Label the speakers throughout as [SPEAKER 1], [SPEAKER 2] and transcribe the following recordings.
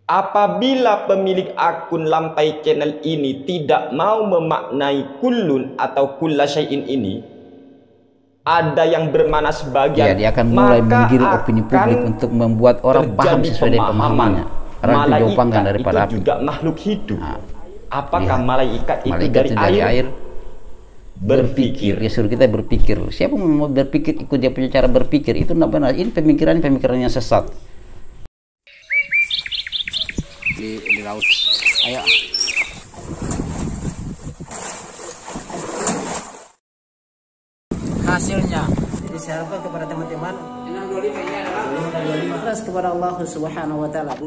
[SPEAKER 1] Apabila pemilik akun Lampai Channel ini tidak mau memaknai kullun atau kulla syai'in ini, ada yang bermana sebagian,
[SPEAKER 2] ya, dia akan mulai menggiring opini publik untuk membuat orang paham sesuai dengan pemahamannya.
[SPEAKER 1] Malaikat daripada itu juga makhluk hidup. Apakah malaikat itu dari air? Berpikir.
[SPEAKER 2] Dia suruh kita berpikir. Siapa mau berpikir ikut dia punya cara berpikir, itu tidak benar. Ini pemikiran yang sesat. Di laut. Ayo. Hasilnya diharapkan kepada teman-teman 25 ikhlas kepada Allah Subhanahu wa taala.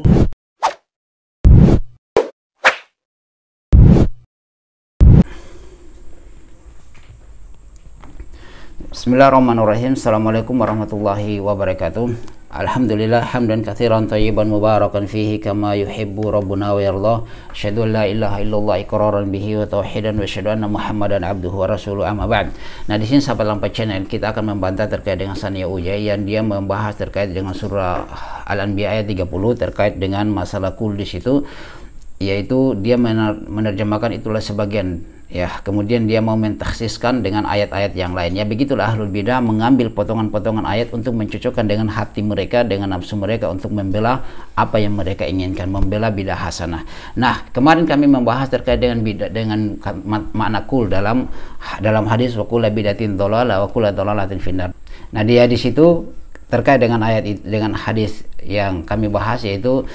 [SPEAKER 2] Bismillahirrahmanirrahim. Assalamualaikum warahmatullahi wabarakatuh. Alhamdulillah hamdan katsiran thayyiban mubarakan fihi kama yuhibbu rabbuna wa yardah. Asyhadu an la ilaha illallah iqraran bihi wa tauhidan wa asyhadu anna Muhammadan abduhu wa rasuluhu amma ba'd. Nah, di sini sahabat Lampai Channel kita akan membantah terkait dengan Sania Ujai yang dia membahas terkait dengan surah Al-Anbiya ayat 30 terkait dengan masalah kul di situ, yaitu dia menerjemahkan itulah sebagian, ya, kemudian dia mau mentakhsiskan dengan ayat-ayat yang lain. Ya, begitulah ahlul bidah mengambil potongan-potongan ayat untuk mencocokkan dengan hati mereka, dengan nafsu mereka, untuk membela apa yang mereka inginkan, membela bidah hasanah. Nah, kemarin kami membahas terkait dengan bidah, dengan makna kul dalam hadis wa kullu bidatin dhalalah wa kullu dhalalatin finnar. Nah, dia di situ terkait dengan ayat dengan hadis yang kami bahas, yaitu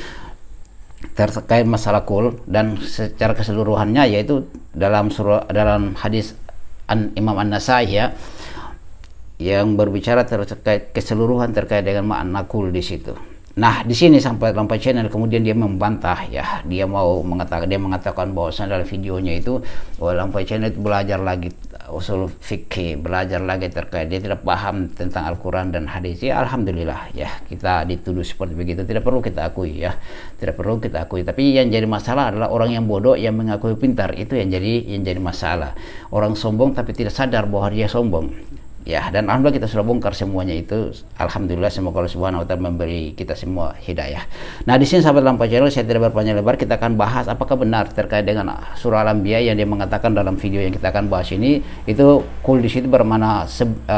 [SPEAKER 2] terkait masalah kul, dan secara keseluruhannya yaitu dalam hadis Imam An-Nasai, ya, yang berbicara terkait keseluruhan terkait dengan makna kul di situ. Nah, di sini sampai Lampai Channel kemudian dia membantah, ya, dia mengatakan bahwasanya dalam videonya itu Lampai Channel itu belajar lagi usul fikih, belajar lagi terkait, dia tidak paham tentang Al-Quran dan hadis. Ya, alhamdulillah, ya, kita dituduh seperti begitu, tidak perlu kita akui, ya, tidak perlu kita akui. Tapi yang jadi masalah adalah orang yang bodoh yang mengakui pintar, itu yang jadi masalah. Orang sombong tapi tidak sadar bahwa dia sombong. Ya, dan alhamdulillah kita sudah bongkar semuanya itu. Alhamdulillah, semoga Allah Subhanahu wa taala memberi kita semua hidayah. Nah, di sini sahabat Lampai Channel, saya tidak berpanjang lebar, kita akan bahas apakah benar terkait dengan surah Al-Anbiya yang dia mengatakan dalam video yang kita akan bahas ini, itu kul di situ bermakna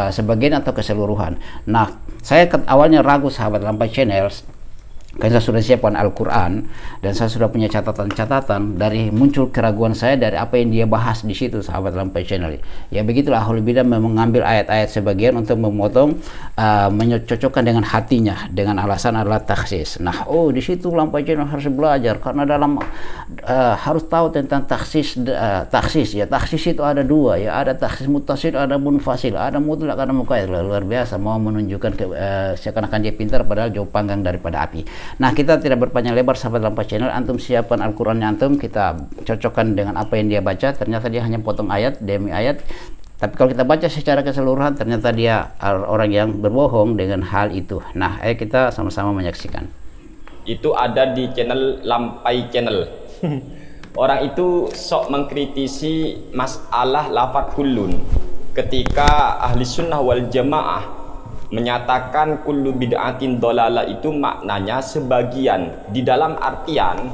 [SPEAKER 2] sebagian atau keseluruhan. Nah, saya awalnya ragu sahabat Lampai Channel, karena saya sudah siapkan Al-Quran dan saya sudah punya catatan-catatan, dari muncul keraguan saya dari apa yang dia bahas di situ sahabat Lampai Channel. Ya, begitulah ahlul bidah mengambil ayat-ayat sebagian untuk memotong, menyocokkan dengan hatinya dengan alasan adalah taksis. Nah, di situ Lampai Channel harus belajar karena harus tahu tentang taksis. Ya, taksis itu ada dua, ya, ada taksis muttasil, ada munfasil, ada mutlak, ada muqayyad. Luar biasa, mau menunjukkan seakan-akan dia pintar padahal jauh panggang daripada api. Nah, kita tidak berpanjang lebar sahabat Lampai Channel, antum siapkan Al-Qurannya antum, kita cocokkan dengan apa yang dia baca. Ternyata dia hanya potong ayat demi ayat, tapi kalau kita baca secara keseluruhan ternyata dia orang yang berbohong dengan hal itu. Nah, ayo kita sama-sama menyaksikan.
[SPEAKER 1] Itu ada di channel Lampai Channel. Orang itu sok mengkritisi masalah lafaz kullun ketika ahli sunnah wal jamaah menyatakan kullu bid'atin dhalalah itu maknanya sebagian, di dalam artian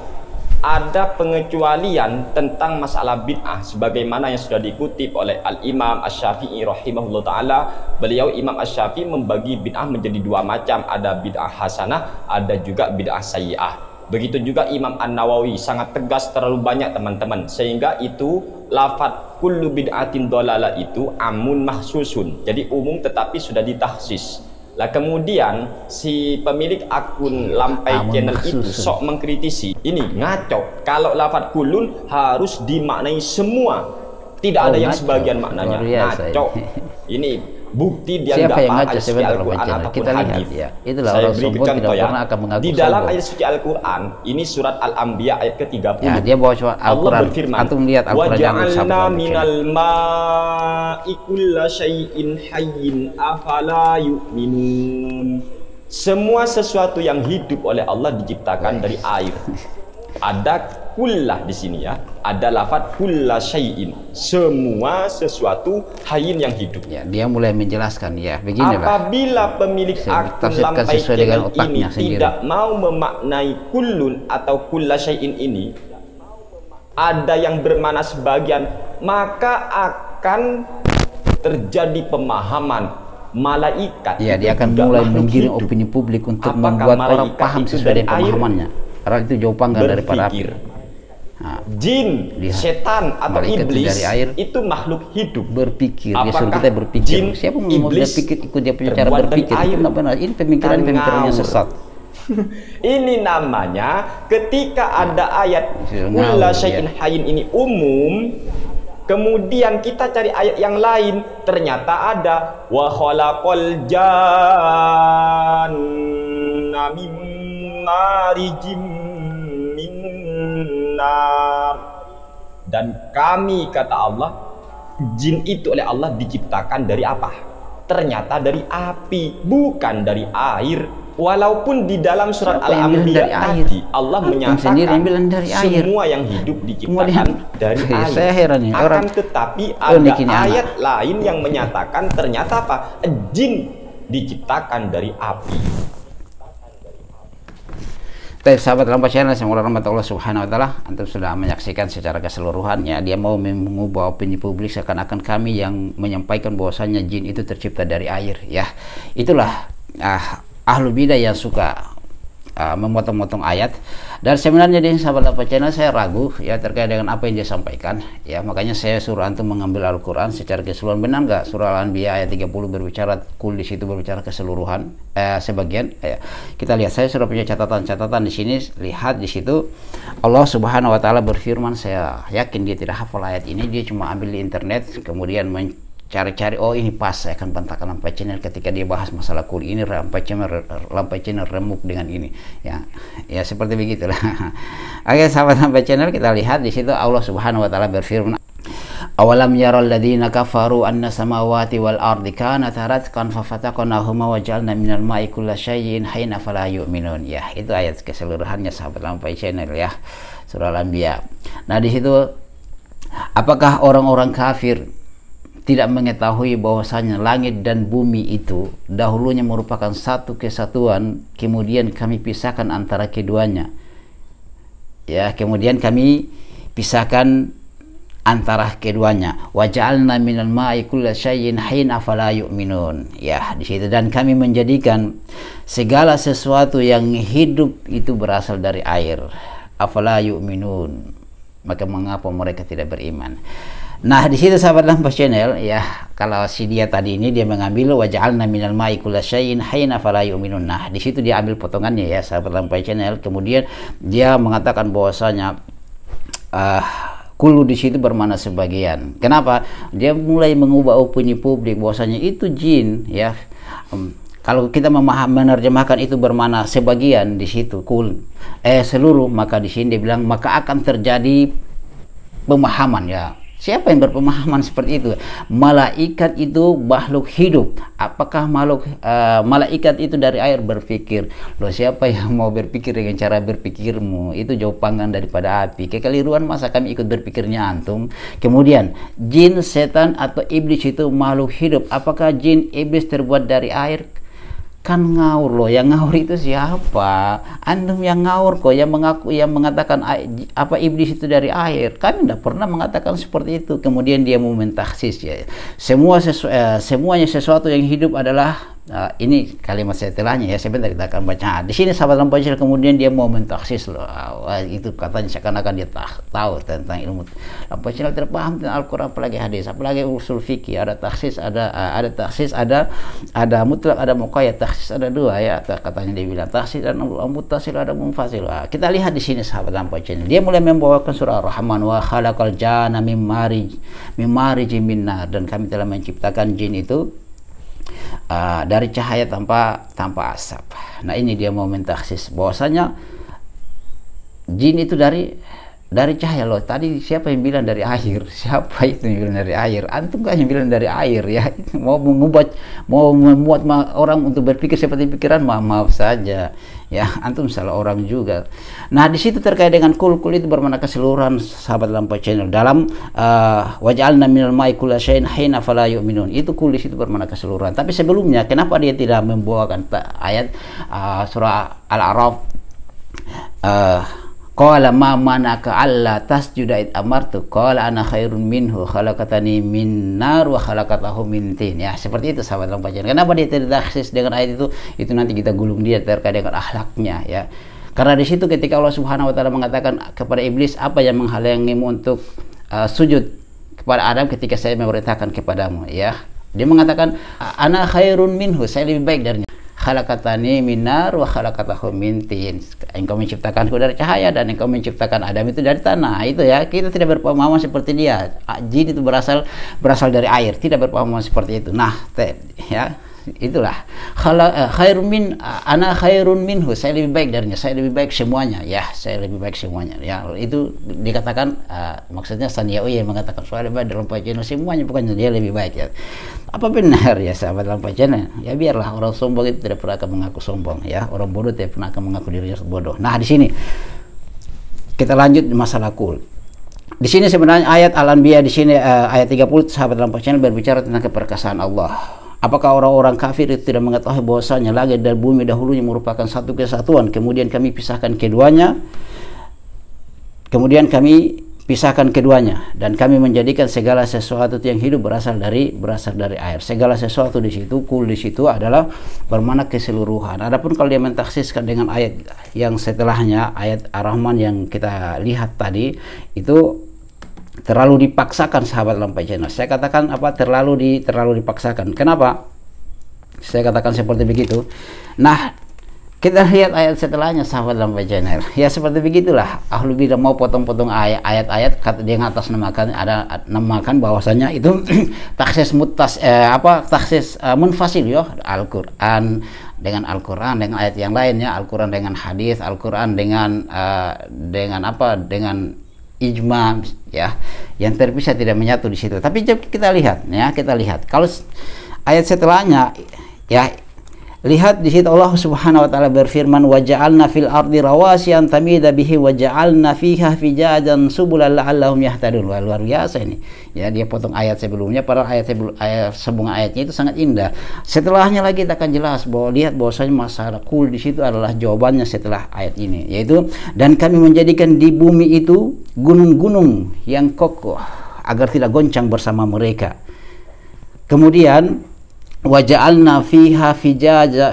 [SPEAKER 1] ada pengecualian tentang masalah bid'ah sebagaimana yang sudah dikutip oleh Al-Imam Asy-Syafi'i rahimahullah ta'ala. Beliau Imam Asy-Syafi'i membagi bid'ah menjadi dua macam, ada bid'ah hasanah, ada juga bid'ah sayyi'ah. Begitu juga Imam An-Nawawi sangat tegas, terlalu banyak teman-teman, sehingga itu lafaz kullu bid'atin dhalalah itu amun mahsusun, jadi umum tetapi sudah ditakhsis. Lah kemudian si pemilik akun Lampai Channel itu sok mengkritisi, ini ngaco, kalau lafaz kulun harus dimaknai semua, tidak ada yang sebagian maknanya. Ngaco. Ini bukti dia nggak paham ayat suci Al-Quran ataupun hadis.
[SPEAKER 2] Ya, itulah orang sombong tidak pernah akan mengaku
[SPEAKER 1] di dalam ayat suci Al-Quran ini surat Al-Anbiya ayat ke-30.
[SPEAKER 2] Ya, dia bawa Al-Quran. Antum lihat Al-Quran yang
[SPEAKER 1] waja'alna minal ma'i kulla syai'in hayyin afala yu'minun. Semua sesuatu yang hidup oleh Allah diciptakan dari air. Ada kullah di sini ya, ada lafaz kulla syai'in, semua sesuatu hayyin yang hidup.
[SPEAKER 2] Ya, dia mulai menjelaskan ya, begini
[SPEAKER 1] apabila pemilik akun Lampai Channel ini tidak mau memaknai kullun atau kulla syai'in ini, ada yang bermakna sebagian, maka akan terjadi pemahaman malaikat.
[SPEAKER 2] Ya, dia akan mulai menggiring opini publik untuk membuat orang paham sesuai dengan pemahamannya. Karena itu jauh panggang daripada api. Nah,
[SPEAKER 1] jin, setan atau iblis
[SPEAKER 2] dari air,
[SPEAKER 1] itu makhluk hidup.
[SPEAKER 2] Berpikir, dia suruh kita berpikir. Siapa mau berpikir ikut dia punya cara berpikir? Itu benar. Ini pemikirannya sesat.
[SPEAKER 1] Ini namanya ketika ada ayat kulla syai'in hayyin ini umum, kemudian kita cari ayat yang lain, ternyata ada wa khalaqal janna min marijim min nar. Dan kami, kata Allah, jin itu oleh Allah diciptakan dari apa? Ternyata dari api, bukan dari air. Walaupun di dalam surat Al-Anbiya tadi Allah menyatakan semua yang hidup diciptakan dari air.
[SPEAKER 2] Saya heran ya,
[SPEAKER 1] akan tetapi ada ayat lain yang menyatakan ternyata apa? Jin diciptakan dari api.
[SPEAKER 2] Baik, sahabat Lampai Channel, semoga rahmat Allah Subhanahu wa taala, antum sudah menyaksikan secara keseluruhannya. Dia mau mengubah opini publik seakan-akan kami yang menyampaikan bahwasanya jin itu tercipta dari air ya. Itulah ahlu bidah yang suka memotong-motong ayat. Dan sebenarnya di sahabat Lampai Channel saya ragu ya terkait dengan apa yang dia sampaikan ya, makanya saya suruh antum mengambil Al-Quran secara keseluruhan. Benar nggak surah Al-Anbiya ayat 30 berbicara kul, di situ berbicara keseluruhan sebagian ya. Kita lihat, saya sudah punya catatan-catatan di sini. Lihat di situ Allah Subhanahu wa taala berfirman, saya yakin dia tidak hafal ayat ini, dia cuma ambil di internet kemudian cari-cari, oh ini pas, saya akan bantahkan Lampai Channel ketika dia bahas masalah kul ini, Lampai Channel remuk dengan ini ya seperti begitulah. Oke sahabat Lampai Channel, kita lihat di situ Allah Subhanahu wa taala berfirman, awalam yaral ladzina kafaru anna samawati wal ardi kanata ratqan fafataqnahuma wa ja'alna minal ma'i kulla syai'in hayyin afala yu'minun. Ya, itu ayat keseluruhannya sahabat Lampai Channel ya, surah Al-Anbiya. Nah di situ, apakah orang-orang kafir tidak mengetahui bahwasanya langit dan bumi itu dahulunya merupakan satu kesatuan, kemudian kami pisahkan antara keduanya ya, kemudian kami pisahkan antara keduanya, wa ja'alna minal ma'i kulla syai'in hayyin afala yu'minun ya di situ, dan kami menjadikan segala sesuatu yang hidup itu berasal dari air, afala yu'minun, maka mengapa mereka tidak beriman. Nah di situ sahabat Lampai Channel ya, kalau si dia tadi ini dia mengambil wa ja'alna minal ma'i kulla syai'in hayyin afala yu'minun. Nah di situ dia ambil potongannya ya sahabat Lampai Channel, kemudian dia mengatakan bahwasanya kulu di situ bermakna sebagian. Kenapa? Dia mulai mengubah opini publik bahwasanya itu jin ya. Kalau kita menerjemahkan itu bermakna sebagian di situ kul seluruh, maka di sini dia bilang maka akan terjadi pemahaman ya. Siapa yang berpemahaman seperti itu? Malaikat itu makhluk hidup. Apakah malaikat itu dari air berpikir? Loh, siapa yang mau berpikir dengan cara berpikirmu? Itu jauh panggang daripada api. Kekeliruan, masa kami ikut berpikirnya antum? Kemudian, jin, setan atau iblis itu makhluk hidup. Apakah jin, iblis terbuat dari air? Kan ngawur loh, yang ngawur itu siapa? Antum yang ngawur kok, yang mengatakan apa iblis itu dari air. Kami tidak pernah mengatakan seperti itu. Kemudian dia mau mentaksis ya, semuanya sesuatu yang hidup adalah ini kalimat setelahnya ya, sebentar kita akan baca. Di sini sahabat Lampai Channel kemudian dia mau mentaksis loh, itu katanya seakan-akan dia tahu tentang ilmu. Lampai Channel tidak paham tentang Al-Quran, apalagi hadis, apalagi usul fikih. Ada taksis, ada taksis, ada mutlak, ada muqayyad. Taksis ada dua ya, katanya dia bilang taksis dan muttasil, ada munfasil. Kita lihat di sini sahabat Lampai Channel, dia mulai membawakan surah Ar-Rahman, wa khalaqal janna min marijim min nar, dan kami telah menciptakan jin itu dari cahaya tanpa asap. Nah ini dia mau mentaksis bahwasanya jin itu dari dari cahaya loh. Tadi siapa yang bilang dari air? Siapa itu yang bilang dari air? Antum kan yang bilang dari air ya. Mau membuat orang untuk berpikir seperti pikiran, maaf saja ya, antum salah orang juga. Nah, di situ terkait dengan kul itu bermakna keseluruhan, sahabat Lampai Channel. Dalam waj'alna minal ma'i kulla syai'in hayyin fala yu'minun. Itu kul di situ bermakna keseluruhan. Tapi sebelumnya kenapa dia tidak membawakan ayat surah Al-A'raf, qala ma manaka alla tasjuda id amartu qala ana khairun minhu khalaqatani min nar wa khalaqatahu min tin. Ya, seperti itu sahabat Lampai Channel. Kenapa dia tidak taksis dengan ayat itu? Itu nanti kita gulung dia terkait dengan akhlaknya ya. Karena di situ ketika Allah Subhanahu wa taala mengatakan kepada iblis, apa yang menghalangimu untuk sujud kepada Adam ketika saya memerintahkan kepadamu ya. Dia mengatakan ana khairun minhu, saya lebih baik darinya. Khalaqatani minar wa khalaqatahu min tin. Engkau menciptakanku dari cahaya dan engkau menciptakan Adam itu dari tanah. Itu ya, kita tidak berpemahaman seperti dia. Jin itu berasal dari air, tidak berpemahaman seperti itu. Nah, ya, itulah khairun min, ana khairun minhu, saya lebih baik darinya, saya lebih baik semuanya ya, saya lebih baik semuanya ya. Itu dikatakan maksudnya Sanyawi yang mengatakan soal lebih baik dalam Channel semuanya, bukannya dia lebih baik ya. Apa benar ya sahabat Lampai Channel? Ya biarlah, orang sombong itu tidak pernah akan mengaku sombong ya, orang bodoh tidak pernah akan mengaku dirinya bodoh. Nah, di sini kita lanjut masalah kul. Di sini sebenarnya ayat Al-Anbiya di sini ayat 30 sahabat Lampai Channel berbicara tentang keperkasaan Allah. Apakah orang-orang kafir itu tidak mengetahui bahwasanya langit dan bumi dahulunya merupakan satu kesatuan, kemudian kami pisahkan keduanya, dan kami menjadikan segala sesuatu yang hidup berasal dari air. Segala sesuatu di situ, kul di situ adalah bermakna keseluruhan. Adapun kalau dia mentaksiskan dengan ayat yang setelahnya, ayat Ar-Rahman yang kita lihat tadi, itu terlalu dipaksakan sahabat Lampai Channel. Saya katakan terlalu dipaksakan. Kenapa saya katakan seperti begitu? Nah, kita lihat ayat setelahnya sahabat Lampai Channel. Ya seperti begitulah. Ahlu bidah mau potong-potong ayat-ayat, dia ngatas namakan bahwasanya itu taksis taksis munfasil ya, Al-Qur'an dengan Al-Qur'an dengan ayat yang lainnya, Al-Qur'an dengan hadis, Al-Qur'an dengan ijma ya, yang terpisah tidak menyatu di situ. Tapi kita lihat kalau ayat setelahnya ya, lihat di situ Allah Subhanahu wa taala berfirman, wa ja'alna fil ardi rawasiyan tamida bihi wa ja'alna fiha fijajan subulan la'allahum yahtadun. Luar biasa ini. Ya, dia potong ayat sebelumnya, padahal ayat sebelum ayatnya itu sangat indah. Setelahnya lagi kita akan jelas bahwa lihat bahwasanya masalah kul di situ adalah jawabannya setelah ayat ini, yaitu dan kami menjadikan di bumi itu gunung-gunung yang kokoh agar tidak goncang bersama mereka. Kemudian waja'alna fiha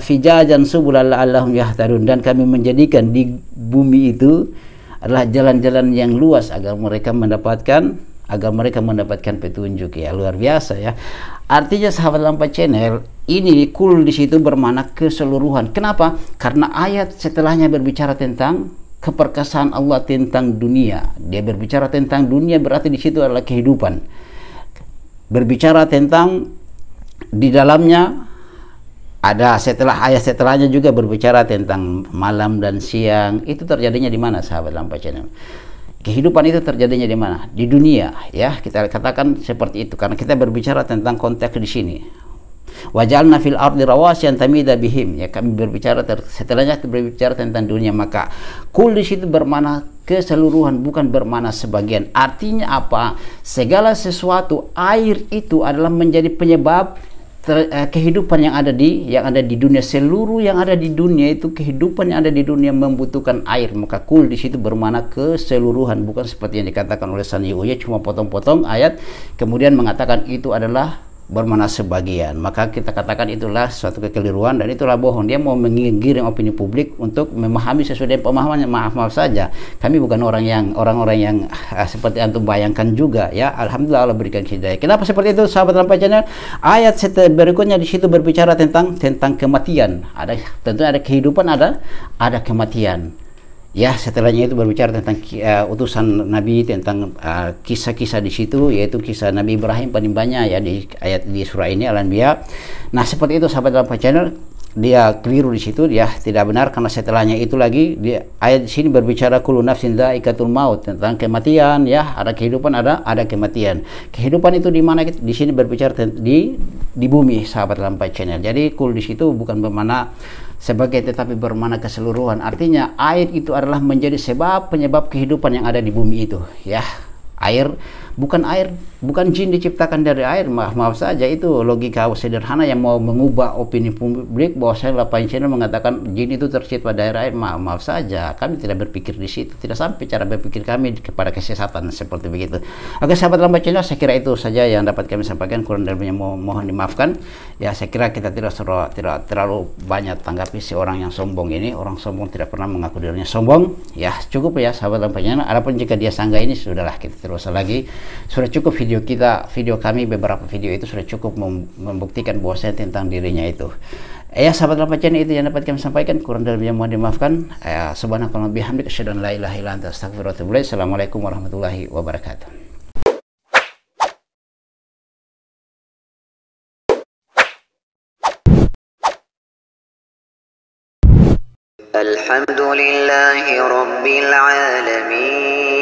[SPEAKER 2] fijajan subulan la'allahum yahtadun, dan kami menjadikan di bumi itu adalah jalan-jalan yang luas agar mereka mendapatkan petunjuk ya. Luar biasa ya. Artinya sahabat Lampai Channel, ini kul di situ bermakna keseluruhan. Kenapa? Karena ayat setelahnya berbicara tentang keperkasaan Allah, tentang dunia. Dia berbicara tentang dunia, berarti di situ adalah kehidupan. Berbicara tentang di dalamnya ada setelah ayat setelahnya juga berbicara tentang malam dan siang. Itu terjadinya di mana sahabat Lampai Channel? Kehidupan itu terjadinya di mana? Di dunia ya. Kita katakan seperti itu karena kita berbicara tentang konteks di sini. Waj'alna fil ardi rawasiyan tamida bihim. Ya, kami berbicara setelahnya berbicara tentang dunia, maka kul di situ bermakna keseluruhan, bukan bermakna sebagian. Artinya apa? Segala sesuatu, air itu adalah menjadi penyebab kehidupan yang ada di dunia. Seluruh yang ada di dunia itu, kehidupan yang ada di dunia membutuhkan air. Maka kul di situ bermakna keseluruhan, bukan seperti yang dikatakan oleh Sanyawi cuma potong-potong ayat kemudian mengatakan itu adalah bermakna sebagian. Maka kita katakan itulah suatu kekeliruan dan itulah bohong. Dia mau menggiring opini publik untuk memahami sesuai dengan pemahamannya. Maaf saja, kami bukan orang-orang yang seperti antum bayangkan juga ya. Alhamdulillah Allah berikan hidayah. Kenapa seperti itu sahabat Lampai Channel? Ayat berikutnya di situ berbicara tentang kematian. Tentunya ada kehidupan, ada kematian. Ya, setelahnya itu berbicara tentang utusan Nabi, tentang kisah-kisah di situ, yaitu kisah Nabi Ibrahim paling banyak ya di ayat di surah ini Al-Anbiya. Nah, seperti itu sahabat Lampai Channel. dia keliru di situ, dia tidak benar, karena setelahnya itu lagi ayat di sini berbicara kullu nafsin dha'iqatul maut, tentang kematian, ya, ada kehidupan, ada kematian. Kehidupan itu di mana? Di sini berbicara di bumi, sahabat Lampai Channel. Jadi kul di situ bukan bermakna sebagai, tetapi bermakna keseluruhan. Artinya air itu adalah menjadi penyebab kehidupan yang ada di bumi itu, ya. Air bukan jin diciptakan dari air, maaf saja, itu logika sederhana yang mau mengubah opini publik bahwa saya Lampai Channel mengatakan jin itu tercipta dari air. Maaf saja, kami tidak berpikir di situ, tidak sampai cara berpikir kami kepada kesesatan seperti begitu. Oke sahabat Lampai Channel, saya kira itu saja yang dapat kami sampaikan, kurang lebihnya mohon dimaafkan. Ya, saya kira kita tidak terlalu banyak tanggapi si orang yang sombong ini. Orang sombong tidak pernah mengaku dirinya sombong. Ya, cukup ya sahabat Lampai Channel. Adapun jika dia sanggah ini, sudahlah, kita terus lagi. Sudah cukup video kami, beberapa video itu sudah cukup membuktikan bahwasanya tentang dirinya itu. Ya sahabat Lampai Channel, itu yang dapat kami sampaikan, kurang lebihnya mohon dimaafkan. Subhanakallahumma bihamdika asyhadu an la ilaha illa anta astaghfiruka wa atubu ilaik. Assalamualaikum warahmatullahi wabarakatuh.
[SPEAKER 3] Alhamdulillahi rabbil alamin.